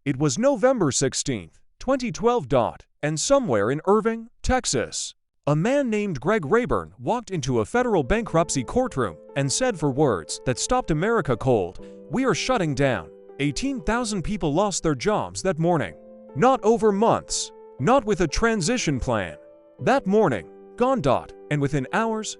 It was November 16th, 2012. And somewhere in Irving, Texas, a man named Greg Rayburn walked into a federal bankruptcy courtroom and said four words that stopped America cold: "We are shutting down." 18,000 people lost their jobs that morning. Not over months, not with a transition plan. That morning, gone. And within hours,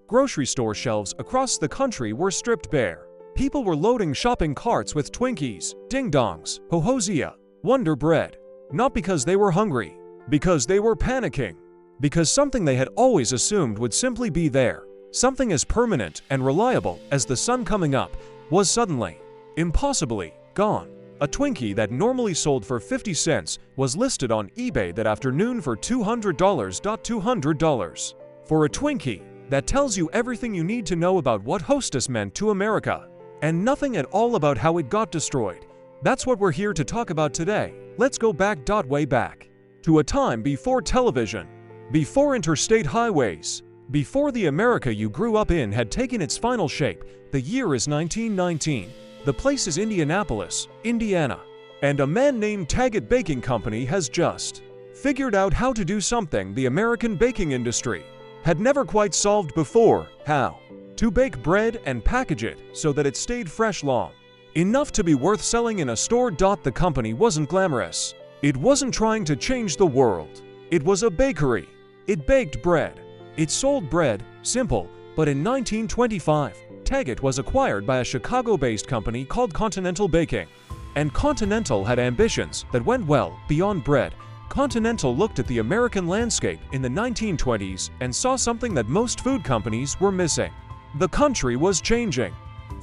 grocery store shelves across the country were stripped bare. People were loading shopping carts with Twinkies, Ding Dongs, Ho-Hosea, Wonder Bread. Not because they were hungry, because they were panicking. Because something they had always assumed would simply be there, something as permanent and reliable as the sun coming up, was suddenly, impossibly, gone. A Twinkie that normally sold for 50 cents was listed on eBay that afternoon for $200. $200. For a Twinkie that tells you everything you need to know about what Hostess meant to America, and nothing at all about how it got destroyed. That's what we're here to talk about today. Let's go back. Way back. To a time before television, before interstate highways, before the America you grew up in had taken its final shape. The year is 1919. The place is Indianapolis, Indiana. And a man named Taggart Baking Company has just figured out how to do something the American baking industry had never quite solved before: how to bake bread and package it so that it stayed fresh long enough to be worth selling in a store. The company wasn't glamorous. It wasn't trying to change the world. It was a bakery. It baked bread. It sold bread, simple. But in 1925, Taggart was acquired by a Chicago-based company called Continental Baking. And Continental had ambitions that went well beyond bread. Continental looked at the American landscape in the 1920s and saw something that most food companies were missing. The country was changing.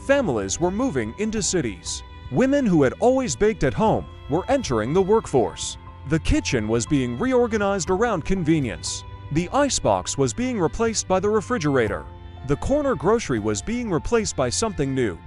Families were moving into cities. Women who had always baked at home were entering the workforce. The kitchen was being reorganized around convenience. The icebox was being replaced by the refrigerator. The corner grocery was being replaced by something new.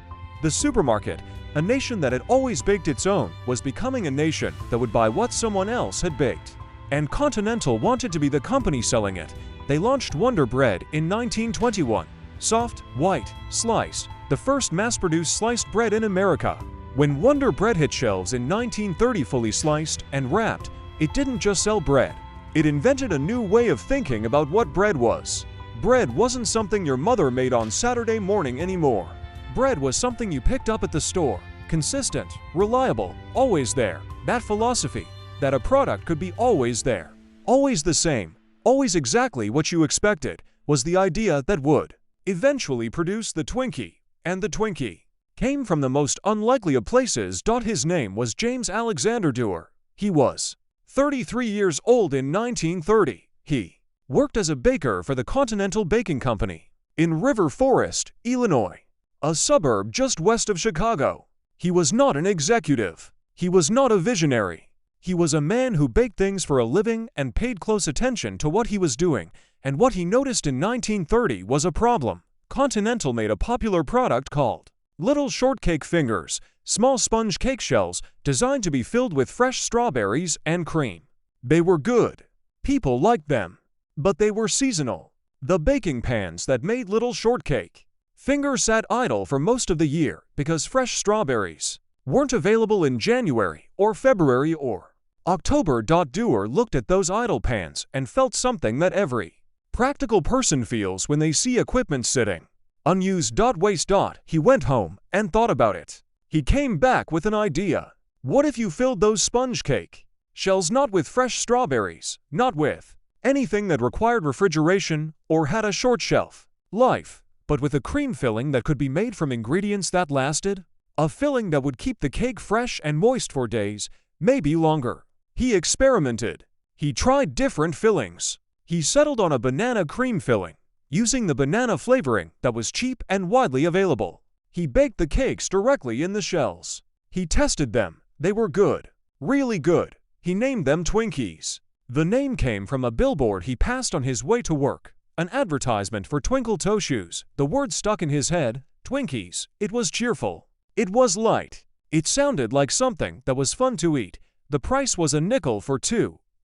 The supermarket, a nation that had always baked its own, was becoming a nation that would buy what someone else had baked. And Continental wanted to be the company selling it. They launched Wonder Bread in 1921. Soft, white, sliced, the first mass-produced sliced bread in America. When Wonder Bread hit shelves in 1930 fully sliced and wrapped, it didn't just sell bread. It invented a new way of thinking about what bread was. Bread wasn't something your mother made on Saturday morning anymore. Bread was something you picked up at the store. Consistent, reliable, always there. That philosophy, that a product could be always there, always the same, always exactly what you expected, was the idea that would eventually produce the Twinkie. And the Twinkie came from the most unlikely of places. His name was James Alexander Dewar. He was 33 years old in 1930. He worked as a baker for the Continental Baking Company in River Forest, Illinois, a suburb just west of Chicago. He was not an executive. He was not a visionary. He was a man who baked things for a living and paid close attention to what he was doing, and what he noticed in 1930 was a problem. Continental made a popular product called Little Shortcake Fingers, small sponge cake shells designed to be filled with fresh strawberries and cream. They were good. People liked them. But they were seasonal. The baking pans that made Little Shortcake Fingers sat idle for most of the year because fresh strawberries weren't available in January or February or October. Dewar looked at those idle pans and felt something that every practical person feels when they see equipment sitting unused. Waste. He went home and thought about it. He came back with an idea. What if you filled those sponge cake shells not with fresh strawberries, not with anything that required refrigeration or had a short shelf life, but with a cream filling that could be made from ingredients that lasted? A filling that would keep the cake fresh and moist for days, maybe longer. He experimented. He tried different fillings. He settled on a banana cream filling, using the banana flavoring that was cheap and widely available. He baked the cakes directly in the shells. He tested them. They were good. Really good. He named them Twinkies. The name came from a billboard he passed on his way to work. An advertisement for Twinkle Toe shoes. The word stuck in his head. Twinkies. It was cheerful. It was light. It sounded like something that was fun to eat. The price was a nickel for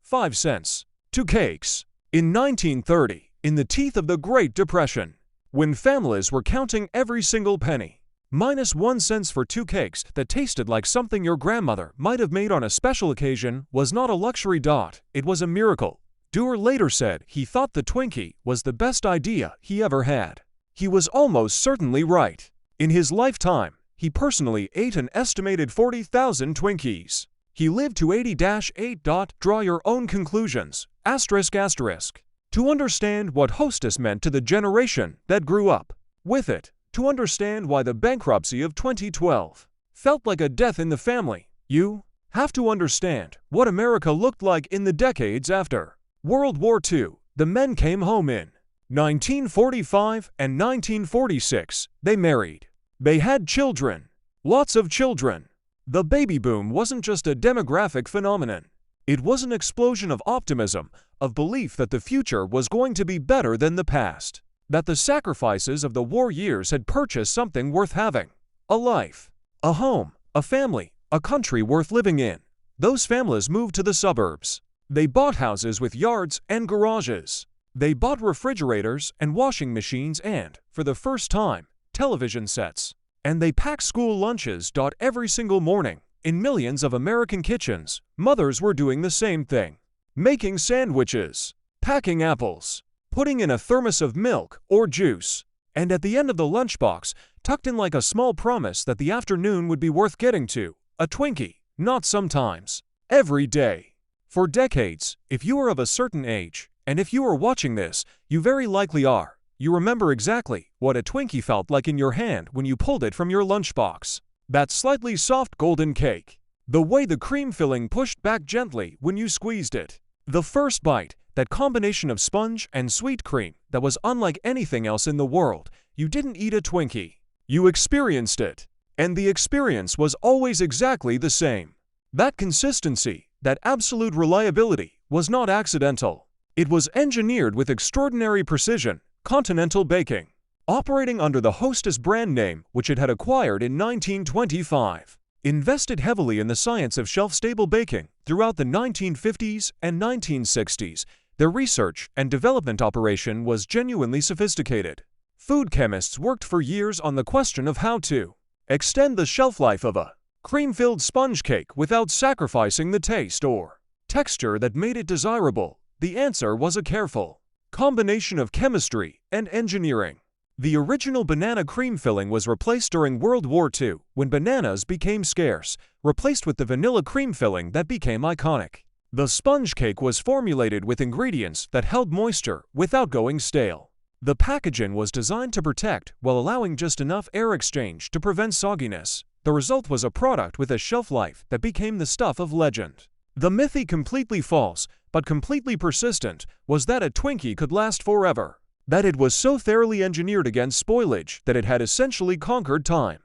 5 cents. 2 cakes. In 1930, in the teeth of the Great Depression, when families were counting every single penny, -1 cent for 2 cakes that tasted like something your grandmother might have made on a special occasion was not a luxury. It was a miracle. Doer later said he thought the Twinkie was the best idea he ever had. He was almost certainly right. In his lifetime, he personally ate an estimated 40,000 Twinkies. He lived to 80-8. Draw your own conclusions. To understand what Hostess meant to the generation that grew up with it, to understand why the bankruptcy of 2012 felt like a death in the family, you have to understand what America looked like in the decades after World War II. The men came home in 1945 and 1946. They married. They had children. Lots of children. The baby boom wasn't just a demographic phenomenon. It was an explosion of optimism, of belief that the future was going to be better than the past, that the sacrifices of the war years had purchased something worth having. A life, a home, a family, a country worth living in. Those families moved to the suburbs. They bought houses with yards and garages. They bought refrigerators and washing machines and, for the first time, television sets. And they packed school lunches. Every single morning, in millions of American kitchens, mothers were doing the same thing. Making sandwiches, packing apples, putting in a thermos of milk or juice, and at the end of the lunchbox, tucked in like a small promise that the afternoon would be worth getting to, a Twinkie, not sometimes, every day. For decades, if you are of a certain age, and if you are watching this, you very likely are, you remember exactly what a Twinkie felt like in your hand when you pulled it from your lunchbox. That slightly soft golden cake. The way the cream filling pushed back gently when you squeezed it. The first bite, that combination of sponge and sweet cream that was unlike anything else in the world. You didn't eat a Twinkie. You experienced it. And the experience was always exactly the same. That consistency, that absolute reliability, was not accidental. It was engineered with extraordinary precision. Continental Baking, operating under the Hostess brand name, which it had acquired in 1925, invested heavily in the science of shelf-stable baking throughout the 1950s and 1960s. Their research and development operation was genuinely sophisticated. Food chemists worked for years on the question of how to extend the shelf life of a cream-filled sponge cake without sacrificing the taste or texture that made it desirable. The answer was a careful combination of chemistry and engineering. The original banana cream filling was replaced during World War II when bananas became scarce, replaced with the vanilla cream filling that became iconic. The sponge cake was formulated with ingredients that held moisture without going stale. The packaging was designed to protect while allowing just enough air exchange to prevent sogginess. The result was a product with a shelf life that became the stuff of legend. The mythy completely false, but completely persistent, was that a Twinkie could last forever. That it was so thoroughly engineered against spoilage that it had essentially conquered time.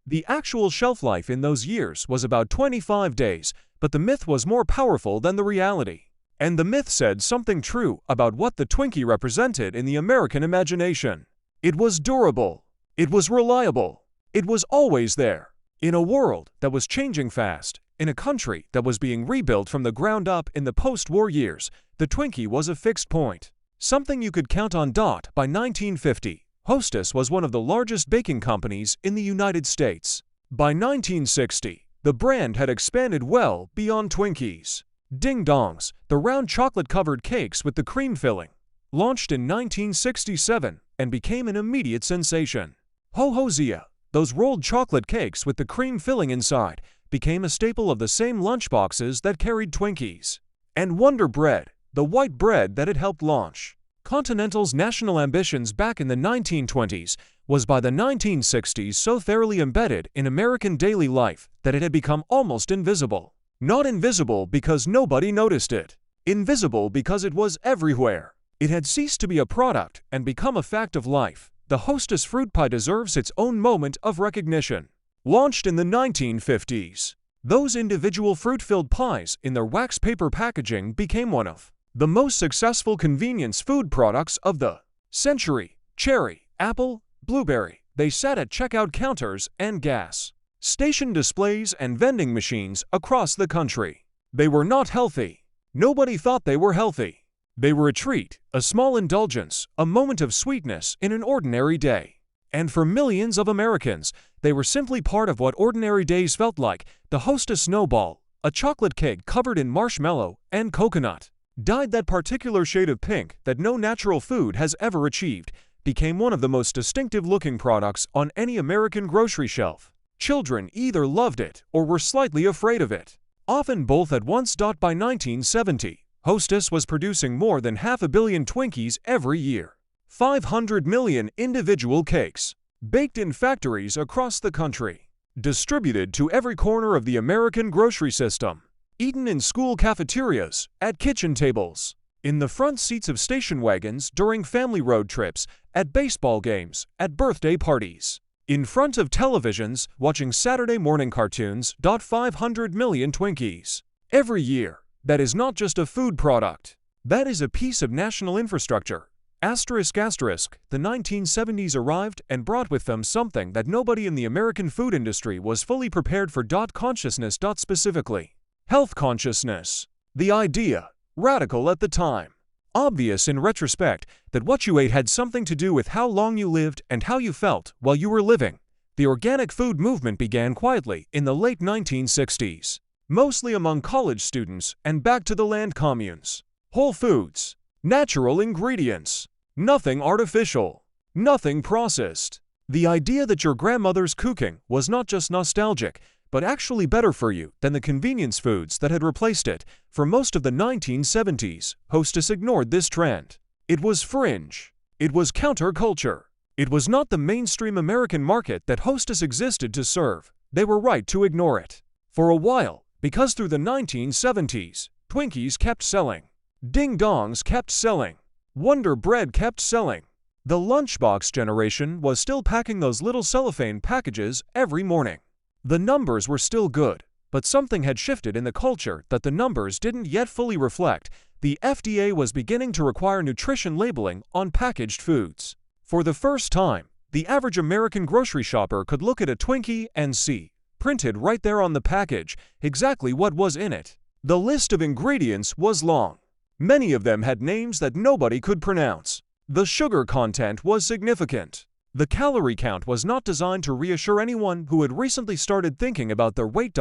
The actual shelf life in those years was about 25 days, but the myth was more powerful than the reality. And the myth said something true about what the Twinkie represented in the American imagination. It was durable. It was reliable. It was always there. In a world that was changing fast, in a country that was being rebuilt from the ground up in the post-war years, the Twinkie was a fixed point. Something you could count on. By 1950, Hostess was one of the largest baking companies in the United States. By 1960, the brand had expanded well beyond Twinkies. Ding Dongs, the round chocolate-covered cakes with the cream filling, launched in 1967 and became an immediate sensation. Ho-Ho-Zia, those rolled chocolate cakes with the cream filling inside, became a staple of the same lunchboxes that carried Twinkies. And Wonder Bread, the white bread that it helped launch Continental's national ambitions back in the 1920s, was by the 1960s so thoroughly embedded in American daily life that it had become almost invisible. Not invisible because nobody noticed it. Invisible because it was everywhere. It had ceased to be a product and become a fact of life. The Hostess fruit pie deserves its own moment of recognition. Launched in the 1950s, those individual fruit-filled pies in their wax paper packaging became one of the most successful convenience food products of the century. Cherry, apple, blueberry. They sat at checkout counters and gas station displays and vending machines across the country. They were not healthy. Nobody thought they were healthy. They were a treat, a small indulgence, a moment of sweetness in an ordinary day. And for millions of Americans, they were simply part of what ordinary days felt like. The Hostess snowball, a chocolate cake covered in marshmallow and coconut, dyed that particular shade of pink that no natural food has ever achieved, became one of the most distinctive-looking products on any American grocery shelf. Children either loved it or were slightly afraid of it, often both at once. By 1970, Hostess was producing more than 500 million Twinkies every year. 500 million individual cakes, baked in factories across the country, distributed to every corner of the American grocery system, eaten in school cafeterias, at kitchen tables, in the front seats of station wagons during family road trips, at baseball games, at birthday parties, in front of televisions watching Saturday morning cartoons. 500 million Twinkies every year. That is not just a food product. That is a piece of national infrastructure. Asterisk asterisk, the 1970s arrived and brought with them something that nobody in the American food industry was fully prepared for. Consciousness. Specifically, health consciousness. The idea, radical at the time, obvious in retrospect, that what you ate had something to do with how long you lived and how you felt while you were living. The organic food movement began quietly in the late 1960s, mostly among college students and back-to-the-land communes. Whole foods, natural ingredients, nothing artificial, nothing processed. The idea that your grandmother's cooking was not just nostalgic, but actually better for you than the convenience foods that had replaced it. For most of the 1970s, Hostess ignored this trend. It was fringe. It was counterculture. It was not the mainstream American market that Hostess existed to serve. They were right to ignore it. For a while, because through the 1970s, Twinkies kept selling. Ding Dongs kept selling. Wonder Bread kept selling. The lunchbox generation was still packing those little cellophane packages every morning. The numbers were still good, but something had shifted in the culture that the numbers didn't yet fully reflect. The FDA was beginning to require nutrition labeling on packaged foods. For the first time, the average American grocery shopper could look at a Twinkie and see, printed right there on the package, exactly what was in it. The list of ingredients was long. Many of them had names that nobody could pronounce. The sugar content was significant. The calorie count was not designed to reassure anyone who had recently started thinking about their weight.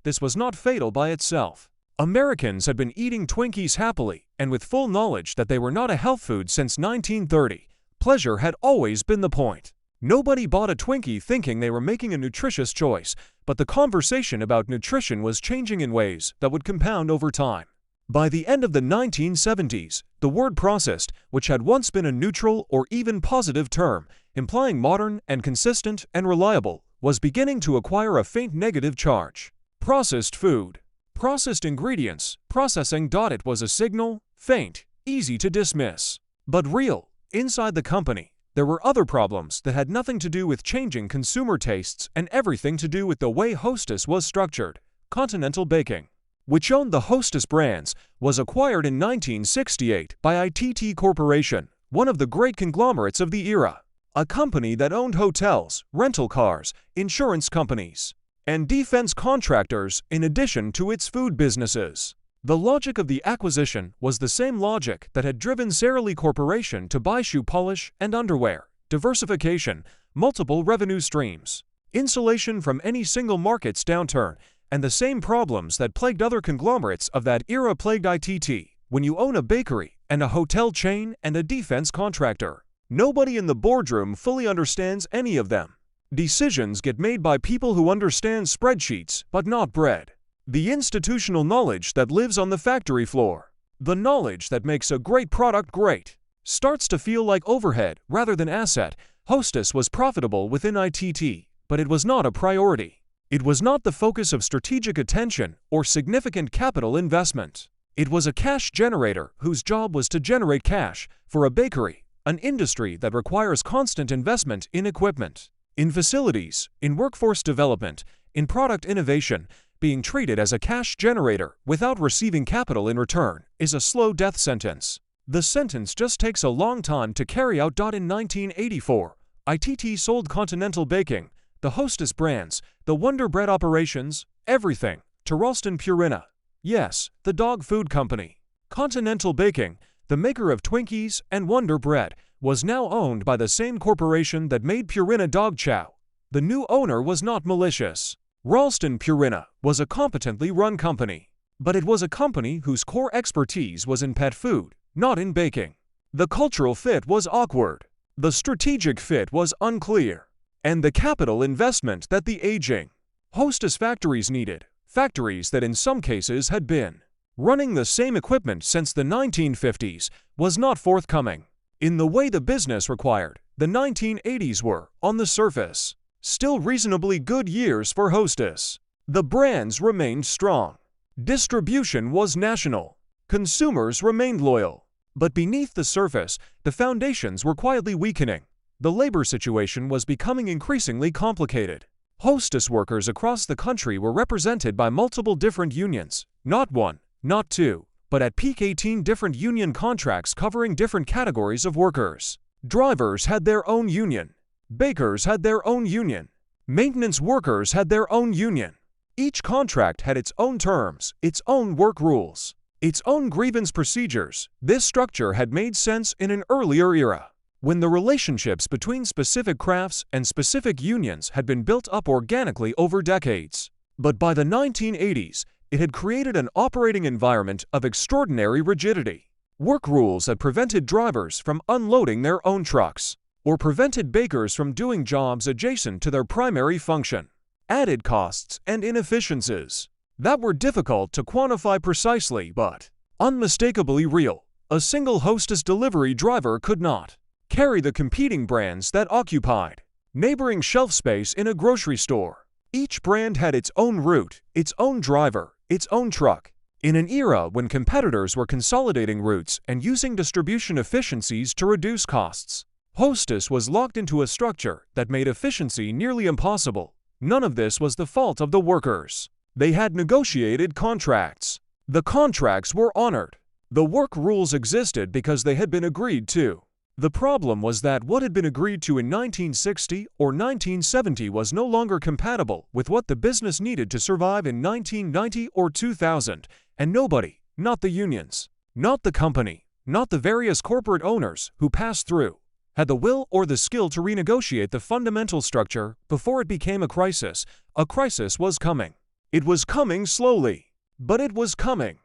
This was not fatal by itself. Americans had been eating Twinkies happily and with full knowledge that they were not a health food since 1930. Pleasure had always been the point. Nobody bought a Twinkie thinking they were making a nutritious choice, but the conversation about nutrition was changing in ways that would compound over time. By the end of the 1970s, the word processed, which had once been a neutral or even positive term, implying modern and consistent and reliable, was beginning to acquire a faint negative charge. Processed food. Processed ingredients. Processing. It was a signal, faint, easy to dismiss, but real. Inside the company, there were other problems that had nothing to do with changing consumer tastes and everything to do with the way Hostess was structured. Continental Baking, which owned the Hostess brands, was acquired in 1968 by ITT Corporation, one of the great conglomerates of the era, a company that owned hotels, rental cars, insurance companies, and defense contractors in addition to its food businesses. The logic of the acquisition was the same logic that had driven Sara Lee Corporation to buy shoe polish and underwear: diversification, multiple revenue streams, insulation from any single market's downturn, and the same problems that plagued other conglomerates of that era plagued ITT. When you own a bakery and a hotel chain and a defense contractor, nobody in the boardroom fully understands any of them. Decisions get made by people who understand spreadsheets, but not bread. The institutional knowledge that lives on the factory floor, the knowledge that makes a great product great, starts to feel like overhead rather than asset. Hostess was profitable within ITT, but it was not a priority. It was not the focus of strategic attention or significant capital investment. It was a cash generator whose job was to generate cash for a bakery, an industry that requires constant investment in equipment, in facilities, in workforce development, in product innovation. Being treated as a cash generator without receiving capital in return is a slow death sentence. The sentence just takes a long time to carry out. In 1984, ITT sold Continental Baking, the Hostess brands, the Wonder Bread operations, everything, to Ralston Purina. Yes, the dog food company. Continental Baking, the maker of Twinkies and Wonder Bread, was now owned by the same corporation that made Purina dog chow. The new owner was not malicious. Ralston Purina was a competently run company, but it was a company whose core expertise was in pet food, not in baking. The cultural fit was awkward, the strategic fit was unclear, and the capital investment that the aging Hostess factories needed, factories that in some cases had been running the same equipment since the 1950s, was not forthcoming. In the way the business required, the 1980s were, on the surface, still reasonably good years for Hostess. The brands remained strong. Distribution was national. Consumers remained loyal. But beneath the surface, the foundations were quietly weakening. The labor situation was becoming increasingly complicated. Hostess workers across the country were represented by multiple different unions, not one, not two, but at peak 18 different union contracts covering different categories of workers. Drivers had their own union. Bakers had their own union. Maintenance workers had their own union. Each contract had its own terms, its own work rules, its own grievance procedures. This structure had made sense in an earlier era, when the relationships between specific crafts and specific unions had been built up organically over decades. But by the 1980s, it had created an operating environment of extraordinary rigidity. Work rules that prevented drivers from unloading their own trucks, or prevented bakers from doing jobs adjacent to their primary function. Added costs and inefficiencies that were difficult to quantify precisely but unmistakably real. A single Hostess delivery driver could not carry the competing brands that occupied neighboring shelf space in a grocery store. Each brand had its own route, its own driver, its own truck. In an era when competitors were consolidating routes and using distribution efficiencies to reduce costs, Hostess was locked into a structure that made efficiency nearly impossible. None of this was the fault of the workers. They had negotiated contracts. The contracts were honored. The work rules existed because they had been agreed to. The problem was that what had been agreed to in 1960 or 1970 was no longer compatible with what the business needed to survive in 1990 or 2000, and nobody, not the unions, not the company, not the various corporate owners who passed through, had the will or the skill to renegotiate the fundamental structure before it became a crisis. A crisis was coming. It was coming slowly, but it was coming.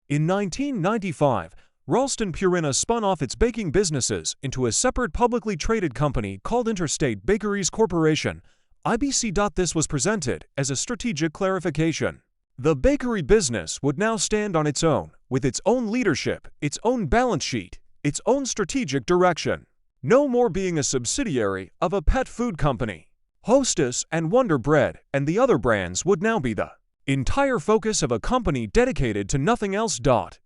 In 1995, Ralston Purina spun off its baking businesses into a separate publicly traded company called Interstate Bakeries Corporation, IBC. This was presented as a strategic clarification. The bakery business would now stand on its own, with its own leadership, its own balance sheet, its own strategic direction. No more being a subsidiary of a pet food company. Hostess and Wonder Bread and the other brands would now be the entire focus of a company dedicated to nothing else.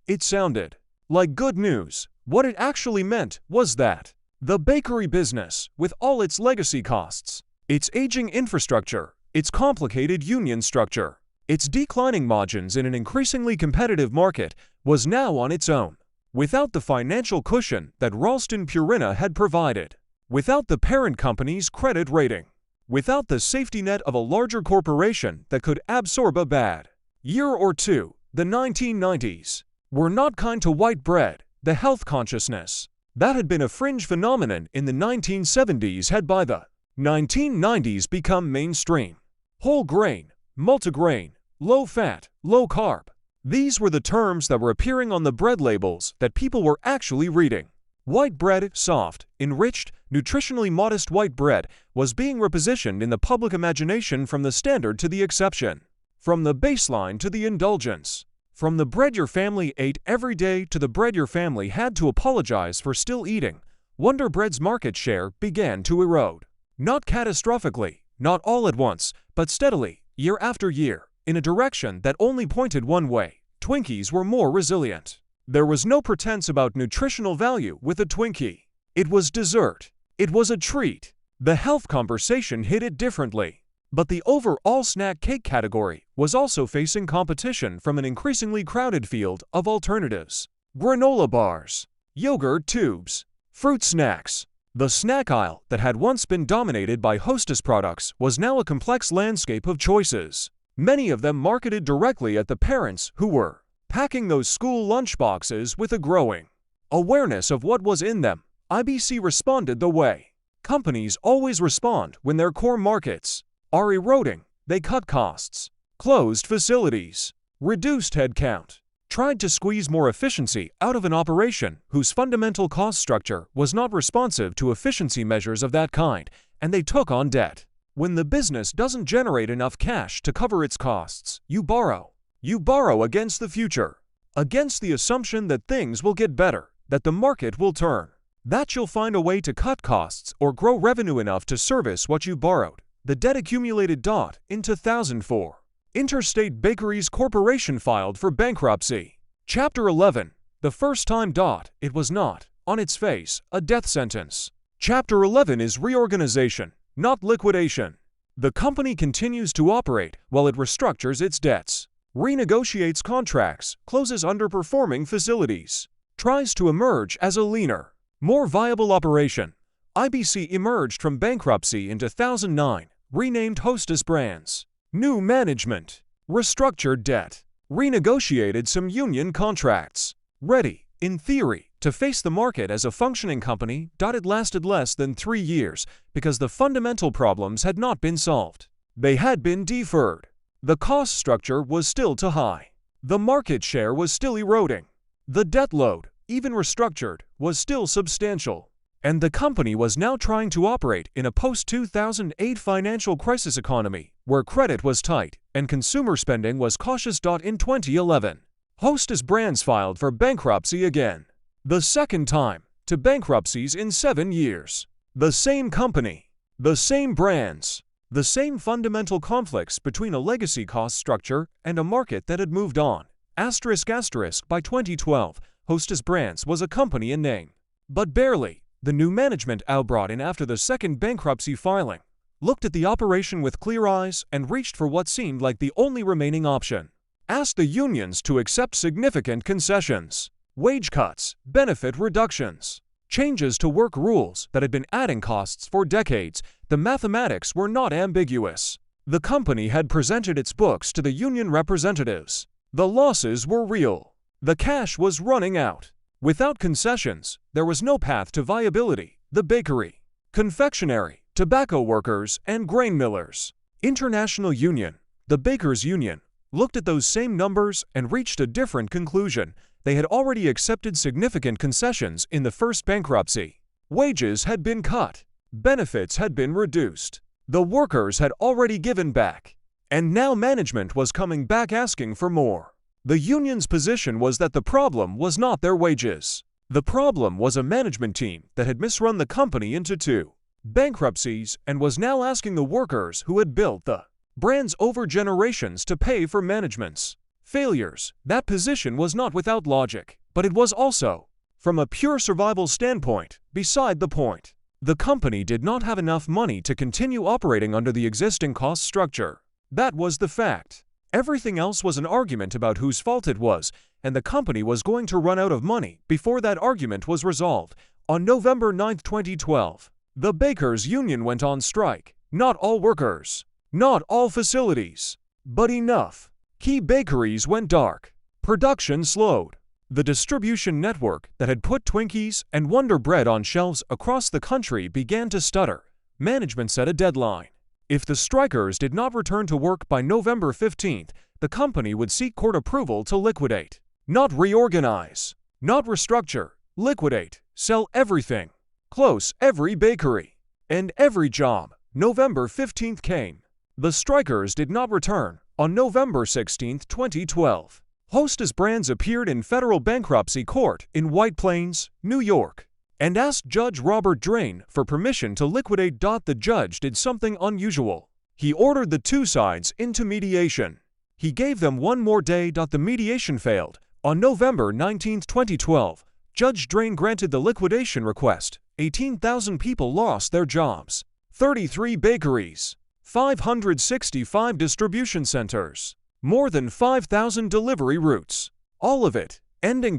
It sounded like good news. What it actually meant was that the bakery business, with all its legacy costs, its aging infrastructure, its complicated union structure, its declining margins in an increasingly competitive market, was now on its own, without the financial cushion that Ralston Purina had provided, without the parent company's credit rating, without the safety net of a larger corporation that could absorb a bad year or two. The 1990s were not kind to white bread. The health consciousness that had been a fringe phenomenon in the 1970s had by the 1990s become mainstream. Whole grain, multigrain, low fat, low carb. These were the terms that were appearing on the bread labels that people were actually reading. White bread, soft, enriched, nutritionally modest white bread, was being repositioned in the public imagination from the standard to the exception, from the baseline to the indulgence. From the bread your family ate every day to the bread your family had to apologize for still eating, Wonder Bread's market share began to erode. Not catastrophically, not all at once, but steadily, year after year, in a direction that only pointed one way. Twinkies were more resilient. There was no pretense about nutritional value with a Twinkie. It was dessert. It was a treat. The health conversation hit it differently. But the overall snack cake category was also facing competition from an increasingly crowded field of alternatives. Granola bars, yogurt tubes, fruit snacks. The snack aisle that had once been dominated by Hostess products was now a complex landscape of choices, many of them marketed directly at the parents who were packing those school lunchboxes with a growing awareness of what was in them, IBC responded the way companies always respond when their core markets are eroding. They cut costs, closed facilities, reduced headcount, tried to squeeze more efficiency out of an operation whose fundamental cost structure was not responsive to efficiency measures of that kind, and they took on debt. When the business doesn't generate enough cash to cover its costs, you borrow. You borrow against the future, against the assumption that things will get better, that the market will turn, that you'll find a way to cut costs or grow revenue enough to service what you borrowed. The debt accumulated. In 2004, Interstate Bakeries Corporation filed for bankruptcy. Chapter 11. The first time. It was not, on its face, a death sentence. Chapter 11 is reorganization, not liquidation. The company continues to operate while it restructures its debts, renegotiates contracts, closes underperforming facilities, tries to emerge as a leaner, more viable operation. IBC emerged from bankruptcy in 2009, renamed Hostess Brands. New management, restructured debt, renegotiated some union contracts. Ready, in theory, to face the market as a functioning company. It lasted less than 3 years because the fundamental problems had not been solved. They had been deferred. The cost structure was still too high. The market share was still eroding. The debt load, even restructured, was still substantial. And the company was now trying to operate in a post-2008 financial crisis economy where credit was tight and consumer spending was cautious. In 2011, Hostess Brands filed for bankruptcy again. The second time, to bankruptcies in 7 years. The same company, the same brands, the same fundamental conflicts between a legacy cost structure and a market that had moved on. By 2012, Hostess Brands was a company in name, but barely. The new management brought in after the second bankruptcy filing looked at the operation with clear eyes and reached for what seemed like the only remaining option. Asked the unions to accept significant concessions, wage cuts, benefit reductions, changes to work rules that had been adding costs for decades. The mathematics were not ambiguous. The company had presented its books to the union representatives. The losses were real. The cash was running out. Without concessions, there was no path to viability. The bakery, confectionery, tobacco workers, and grain millers. International Union, the Bakers Union, looked at those same numbers and reached a different conclusion. They had already accepted significant concessions in the first bankruptcy. Wages had been cut. Benefits had been reduced. The workers had already given back. And now management was coming back asking for more. The union's position was that the problem was not their wages. The problem was a management team that had misrun the company into 2 bankruptcies and was now asking the workers who had built the brands over generations to pay for management's failures. That position was not without logic, but it was also, from a pure survival standpoint, beside the point. The company did not have enough money to continue operating under the existing cost structure. That was the fact. Everything else was an argument about whose fault it was, and the company was going to run out of money before that argument was resolved. On November 9, 2012, the Bakers Union went on strike. Not all workers, not all facilities, but enough. Key bakeries went dark. Production slowed. The distribution network that had put Twinkies and Wonder Bread on shelves across the country began to stutter. Management set a deadline. If the strikers did not return to work by November 15th, the company would seek court approval to liquidate. Not reorganize. Not restructure. Liquidate. Sell everything. Close every bakery. And every job. November 15th came. The strikers did not return. On November 16, 2012, Hostess Brands appeared in federal bankruptcy court in White Plains, New York, and asked Judge Robert Drain for permission to liquidate. The judge did something unusual. He ordered the 2 sides into mediation. He gave them 1 more day. The mediation failed. On November 19, 2012, Judge Drain granted the liquidation request. 18,000 people lost their jobs. 33 bakeries. 565 distribution centers. More than 5,000 delivery routes. All of it ending.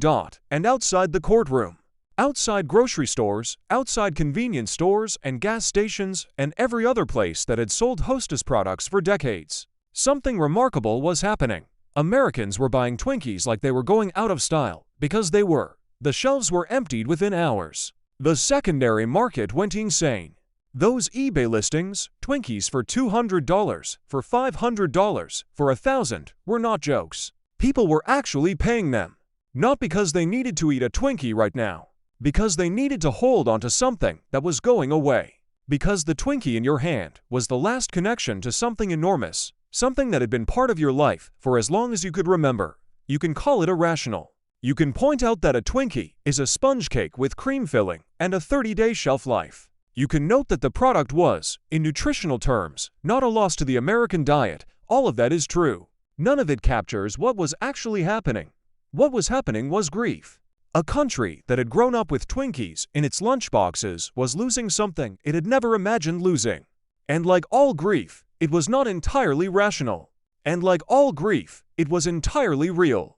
And outside the courtroom. Outside grocery stores, outside convenience stores and gas stations, and every other place that had sold Hostess products for decades. Something remarkable was happening. Americans were buying Twinkies like they were going out of style, because they were. The shelves were emptied within hours. The secondary market went insane. Those eBay listings, Twinkies for $200, for $500, for $1,000, were not jokes. People were actually paying them. Not because they needed to eat a Twinkie right now. Because they needed to hold onto something that was going away. Because the Twinkie in your hand was the last connection to something enormous, something that had been part of your life for as long as you could remember. You can call it irrational. You can point out that a Twinkie is a sponge cake with cream filling and a 30-day shelf life. You can note that the product was, in nutritional terms, not a loss to the American diet. All of that is true. None of it captures what was actually happening. What was happening was grief. A country that had grown up with Twinkies in its lunchboxes was losing something it had never imagined losing. And like all grief, it was not entirely rational. And like all grief, it was entirely real.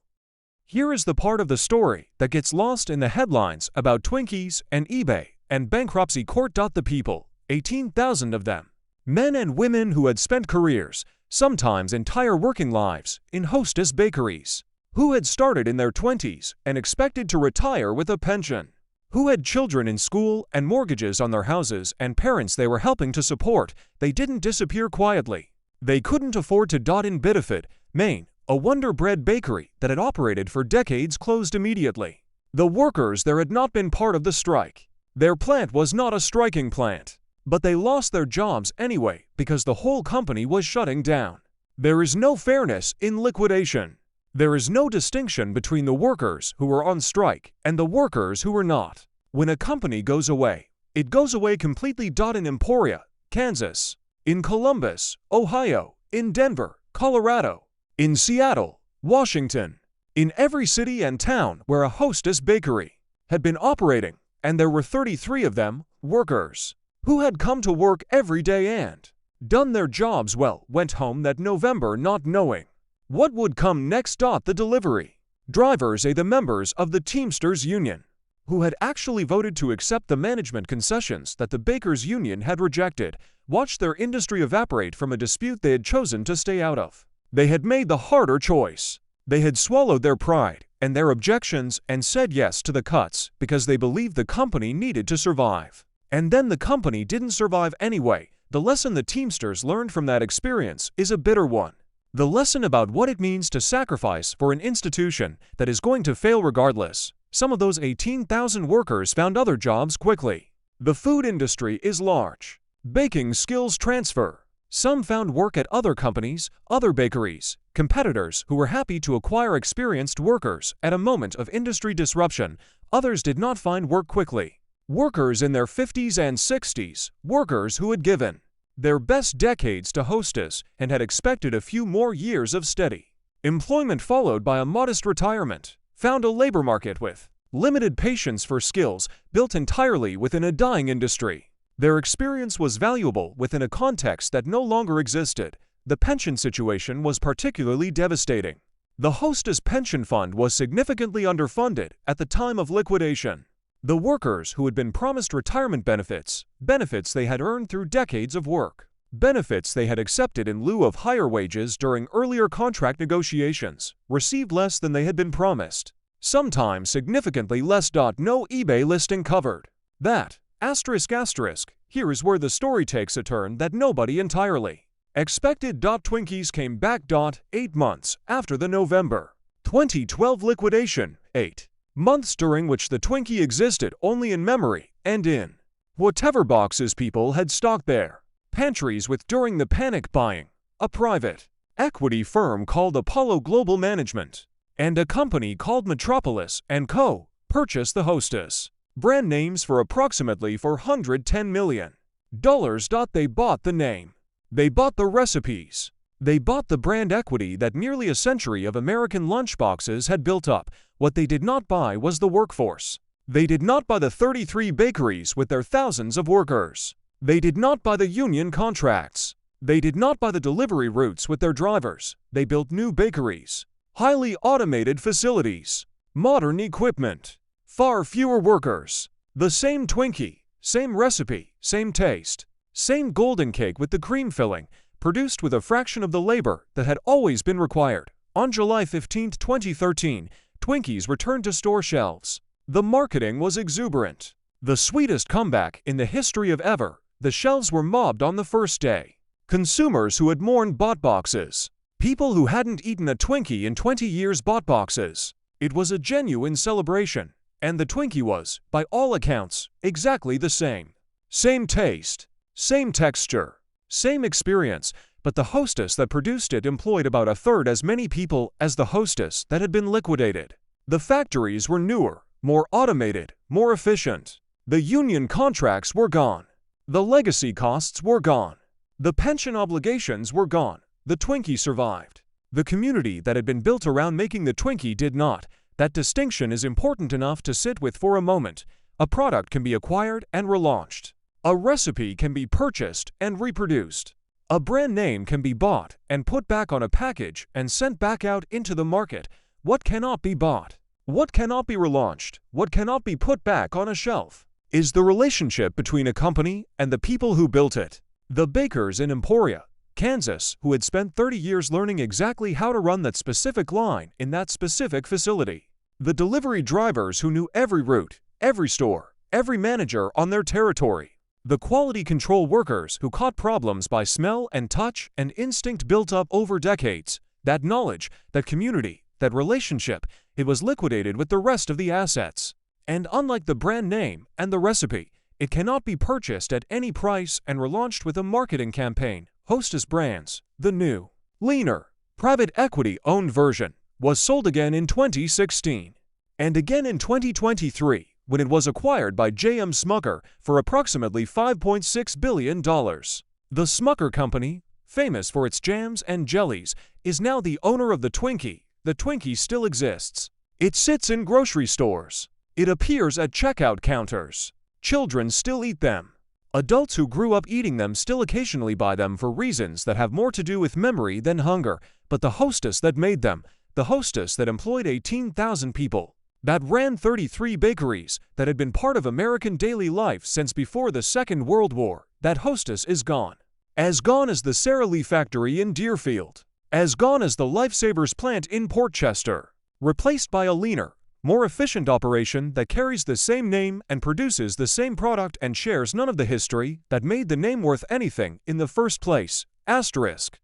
Here is the part of the story that gets lost in the headlines about Twinkies and eBay and bankruptcy court. The people, 18,000 of them, men and women who had spent careers, sometimes entire working lives, in Hostess bakeries, who had started in their 20s and expected to retire with a pension, who had children in school and mortgages on their houses and parents they were helping to support. They didn't disappear quietly. They couldn't afford to. In Biddeford, Maine, a Wonder Bread bakery that had operated for decades closed immediately. The workers there had not been part of the strike. Their plant was not a striking plant. But they lost their jobs anyway because the whole company was shutting down. There is no fairness in liquidation. There is no distinction between the workers who were on strike and the workers who were not. When a company goes away, it goes away completely. In Emporia, Kansas, in Columbus, Ohio, in Denver, Colorado, in Seattle, Washington, in every city and town where a Hostess bakery had been operating, and there were 33 of them, workers, who had come to work every day and done their jobs well, went home that November not knowing what would come next. The delivery drivers, the members of the Teamsters Union, who had actually voted to accept the management concessions that the Bakers Union had rejected, watched their industry evaporate from a dispute they had chosen to stay out of. They had made the harder choice. They had swallowed their pride and their objections and said yes to the cuts because they believed the company needed to survive. And then the company didn't survive anyway. The lesson the Teamsters learned from that experience is a bitter one. The lesson about what it means to sacrifice for an institution that is going to fail regardless. Some of those 18,000 workers found other jobs quickly. The food industry is large. Baking skills transfer. Some found work at other companies, other bakeries, competitors who were happy to acquire experienced workers at a moment of industry disruption. Others did not find work quickly. Workers in their 50s and 60s, workers who had given their best decades to Hostess and had expected a few more years of steady employment followed by a modest retirement, found a labor market with limited patience for skills built entirely within a dying industry. Their experience was valuable within a context that no longer existed. The pension situation was particularly devastating. The Hostess pension fund was significantly underfunded at the time of liquidation. The workers who had been promised retirement benefits they had earned through decades of work, benefits they had accepted in lieu of higher wages during earlier contract negotiations, received less than they had been promised, sometimes significantly less. No eBay listing covered that. Here is where the story takes a turn that nobody entirely expected. Twinkies came back. 8 months after the November 2012 liquidation, 8 months during which the Twinkie existed only in memory and in whatever boxes people had stocked their pantries with during the panic buying. A private equity firm called Apollo Global Management and a company called Metropolis & Co. purchased the Hostess brand names for approximately $410 million. They bought the name. They bought the recipes. They bought the brand equity that nearly a century of American lunchboxes had built up. What they did not buy was the workforce. They did not buy the 33 bakeries with their thousands of workers. They did not buy the union contracts. They did not buy the delivery routes with their drivers. They built new bakeries, highly automated facilities, modern equipment, far fewer workers. The same Twinkie, same recipe, same taste, same golden cake with the cream filling, produced with a fraction of the labor that had always been required. On July 15, 2013, Twinkies returned to store shelves. The marketing was exuberant. The sweetest comeback in the history of ever. The shelves were mobbed on the first day. Consumers who had mourned bought boxes. People who hadn't eaten a Twinkie in 20 years bought boxes. It was a genuine celebration. And the Twinkie was, by all accounts, exactly the same. Same taste, same texture, same experience, but the Hostess that produced it employed about a third as many people as the Hostess that had been liquidated. The factories were newer, more automated, more efficient. The union contracts were gone. The legacy costs were gone. The pension obligations were gone. The Twinkie survived. The community that had been built around making the Twinkie did not. That distinction is important enough to sit with for a moment. A product can be acquired and relaunched. A recipe can be purchased and reproduced. A brand name can be bought and put back on a package and sent back out into the market. What cannot be bought? What cannot be relaunched? What cannot be put back on a shelf? Is the relationship between a company and the people who built it. The bakers in Emporia, Kansas, who had spent 30 years learning exactly how to run that specific line in that specific facility. The delivery drivers who knew every route, every store, every manager on their territory. The quality control workers who caught problems by smell and touch and instinct built up over decades. That knowledge, that community, that relationship, it was liquidated with the rest of the assets. And unlike the brand name and the recipe, it cannot be purchased at any price and relaunched with a marketing campaign. Hostess Brands, the new, leaner, private equity-owned version, was sold again in 2016. And again in 2023, when it was acquired by J.M. Smucker for approximately $5.6 billion. The Smucker Company, famous for its jams and jellies, is now the owner of the Twinkie. The Twinkie still exists. It sits in grocery stores. It appears at checkout counters. Children still eat them. Adults who grew up eating them still occasionally buy them for reasons that have more to do with memory than hunger. But the Hostess that made them, the Hostess that employed 18,000 people, that ran 33 bakeries, that had been part of American daily life since before the Second World War, that Hostess is gone. As gone as the Sara Lee factory in Deerfield. As gone as the Lifesavers plant in Port Chester. Replaced by a leaner, more efficient operation that carries the same name and produces the same product and shares none of the history that made the name worth anything in the first place. Asterisk.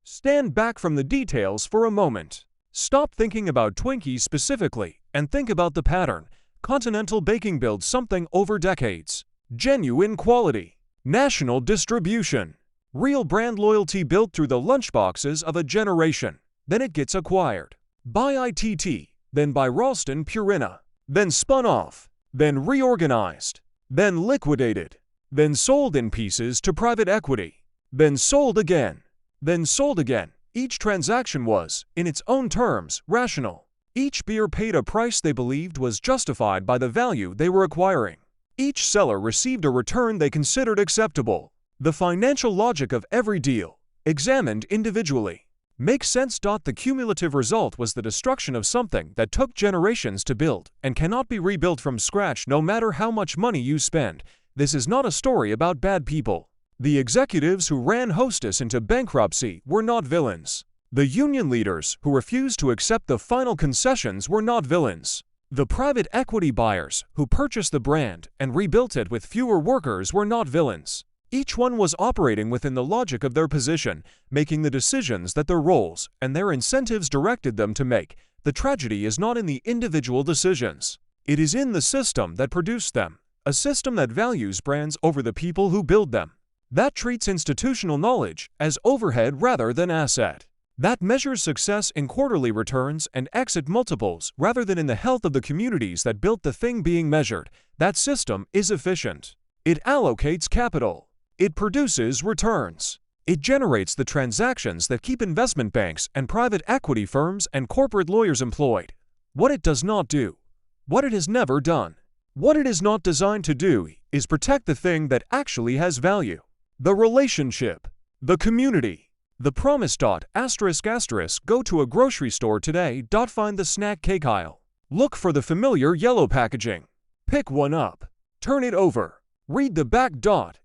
Stand back from the details for a moment. Stop thinking about Twinkies specifically and think about the pattern. Continental Baking builds something over decades. Genuine quality. National distribution. Real brand loyalty built through the lunchboxes of a generation. Then it gets acquired. By ITT, then by Ralston Purina, then spun off, then reorganized, then liquidated, then sold in pieces to private equity, then sold again, then sold again. Each transaction was, in its own terms, rational. Each beer paid a price they believed was justified by the value they were acquiring. Each seller received a return they considered acceptable. The financial logic of every deal, examined individually, makes sense. The cumulative result was the destruction of something that took generations to build and cannot be rebuilt from scratch no matter how much money you spend. This is not a story about bad people. The executives who ran Hostess into bankruptcy were not villains. The union leaders who refused to accept the final concessions were not villains. The private equity buyers who purchased the brand and rebuilt it with fewer workers were not villains. Each one was operating within the logic of their position, making the decisions that their roles and their incentives directed them to make. The tragedy is not in the individual decisions. It is in the system that produced them, a system that values brands over the people who build them, that treats institutional knowledge as overhead rather than asset, that measures success in quarterly returns and exit multiples rather than in the health of the communities that built the thing being measured. That system is efficient. It allocates capital. It produces returns. It generates the transactions that keep investment banks and private equity firms and corporate lawyers employed. What it does not do, what it has never done, what it is not designed to do, is protect the thing that actually has value. The relationship, the community, the promise. Asterisk asterisk. Go to a grocery store today. Find the snack cake aisle. Look for the familiar yellow packaging. Pick one up. Turn it over. Read the back.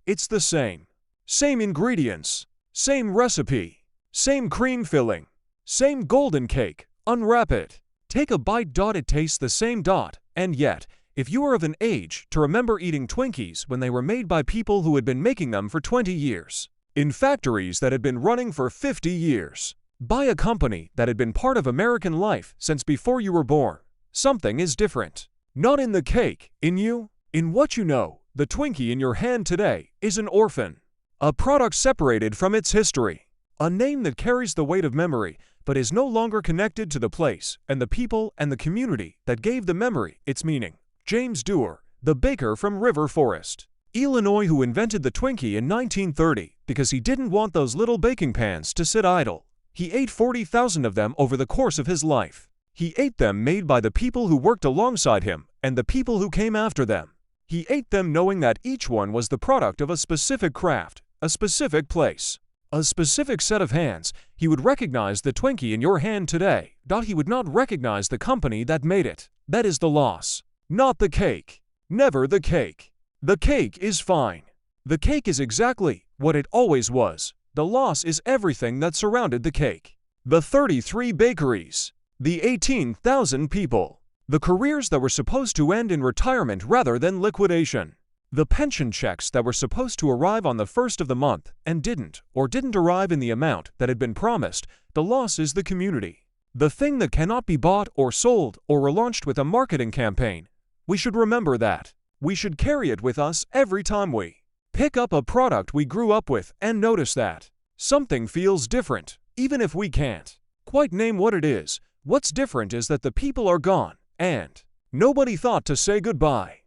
It's the same. Same ingredients. Same recipe. Same cream filling. Same golden cake. Unwrap it. Take a bite. It tastes the same. And yet, if you are of an age to remember eating Twinkies when they were made by people who had been making them for 20 years, in factories that had been running for 50 years, by a company that had been part of American life since before you were born, something is different. Not in the cake, in you, in what you know. The Twinkie in your hand today is an orphan, a product separated from its history, a name that carries the weight of memory but is no longer connected to the place and the people and the community that gave the memory its meaning. James Dewar, the baker from River Forest, Illinois, who invented the Twinkie in 1930 because he didn't want those little baking pans to sit idle. He ate 40,000 of them over the course of his life. He ate them made by the people who worked alongside him and the people who came after them. He ate them knowing that each one was the product of a specific craft, a specific place, a specific set of hands. He would recognize the Twinkie in your hand today. He would not recognize the company that made it. That is the loss. Not the cake. Never the cake. The cake is fine. The cake is exactly what it always was. The loss is everything that surrounded the cake. The 33 bakeries. The 18,000 people. The careers that were supposed to end in retirement rather than liquidation. The pension checks that were supposed to arrive on the first of the month and didn't, or didn't arrive in the amount that had been promised. The loss is the community. The thing that cannot be bought or sold or relaunched with a marketing campaign. We should remember that. We should carry it with us every time we pick up a product we grew up with and notice that something feels different, even if we can't quite name what it is. What's different is that the people are gone, and nobody thought to say goodbye.